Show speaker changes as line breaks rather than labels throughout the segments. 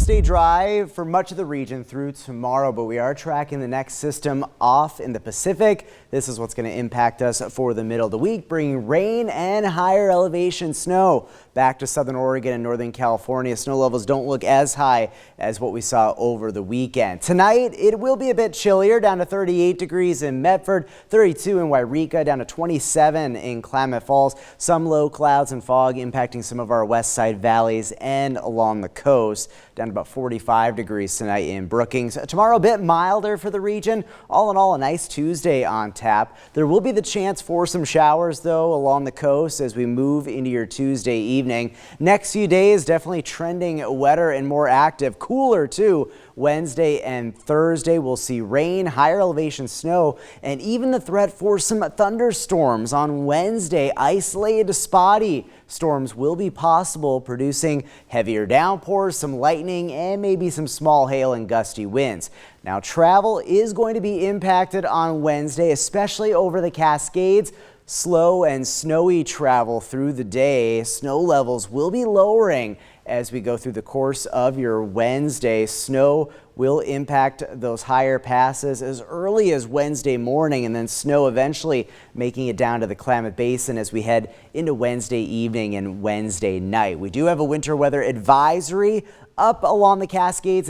stay dry for much of the region through tomorrow, but we are tracking the next system off in the Pacific. This is what's going to impact us for the middle of the week, bringing rain and higher elevation snow back to southern Oregon and northern California. Snow levels don't look as high as what we saw over the weekend. Tonight, it will be a bit chillier, down to 38 degrees in Medford, 32 in Wairika, down to 27 in Klamath Falls. Some low clouds and fog impacting some of our west side valleys and along the coast, down to about 45 degrees tonight in Brookings. Tomorrow, a bit milder for the region. All in all, a nice Tuesday on tap. There will be the chance for some showers, though, along the coast as we move into your Tuesday evening. Next few days, definitely trending wetter and more active. Cooler, too. Wednesday and Thursday, we'll see rain, higher elevation snow, and even the threat for some thunderstorms on Wednesday. Isolated to spotty storms will be possible, producing heavier downpours, some lightning, and maybe some small hail and gusty winds. Now, travel is going to be impacted on Wednesday, especially over the Cascades. Slow and snowy travel through the day. Snow levels will be lowering as we go through the course of your Wednesday. Snow will impact those higher passes as early as Wednesday morning, and then snow eventually making it down to the Klamath Basin as we head into Wednesday evening and Wednesday night. We do have a winter weather advisory up along the Cascades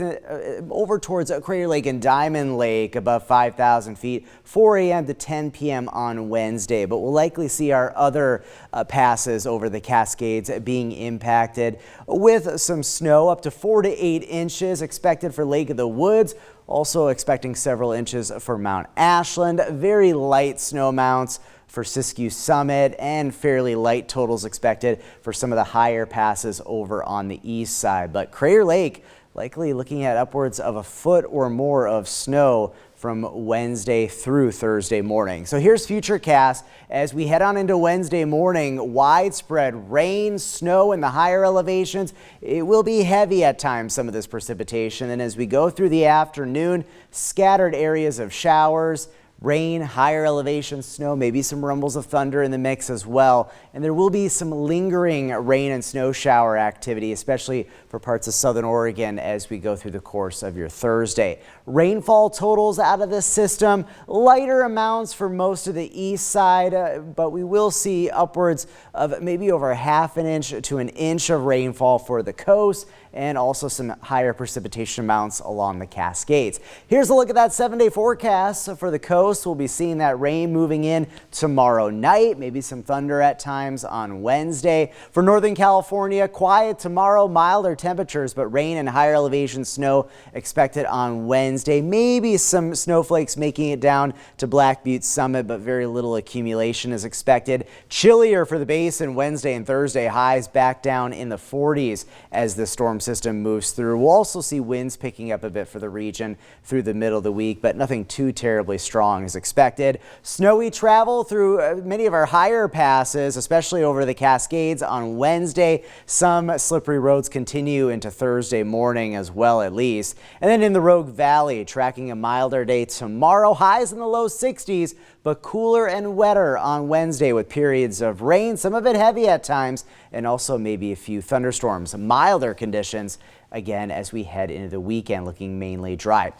over towards Crater Lake and Diamond Lake above 5,000 feet, 4 a.m. to 10 p.m. on Wednesday. But we'll likely see our other passes over the Cascades being impacted with some snow, up to 4 to 8 inches expected for Lake of the Woods. Also expecting several inches for Mount Ashland. Very light snow amounts for Siskiyou Summit, and fairly light totals expected for some of the higher passes over on the east side. But Crater Lake likely looking at upwards of a foot or more of snow from Wednesday through Thursday morning. So here's Futurecast as we head on into Wednesday morning. Widespread rain, snow in the higher elevations. It will be heavy at times, some of this precipitation. And as we go through the afternoon, scattered areas of showers, rain, higher elevation snow, maybe some rumbles of thunder in the mix as well. And there will be some lingering rain and snow shower activity, especially for parts of southern Oregon as we go through the course of your Thursday. Rainfall totals out of this system, lighter amounts for most of the east side, but we will see upwards of maybe over ½ an inch to an inch of rainfall for the coast, and also some higher precipitation amounts along the Cascades. Here's a look at that 7-day forecast for the coast. We'll be seeing that rain moving in tomorrow night, maybe some thunder at times on Wednesday. For Northern California, quiet tomorrow, milder temperatures, but rain and higher elevation snow expected on Wednesday. Maybe some snowflakes making it down to Black Butte Summit, but very little accumulation is expected. Chillier for the basin Wednesday and Thursday, highs back down in the 40s as the storm system moves through. We'll also see winds picking up a bit for the region through the middle of the week, but nothing too terribly strong is expected. Snowy travel through many of our higher passes, especially over the Cascades on Wednesday. Some slippery roads continue into Thursday morning as well, at least. And then in the Rogue Valley, tracking a milder day tomorrow. Highs in the low 60s, but cooler and wetter on Wednesday with periods of rain, some of it heavy at times, and also maybe a few thunderstorms. Milder conditions again as we head into the weekend, looking mainly dry.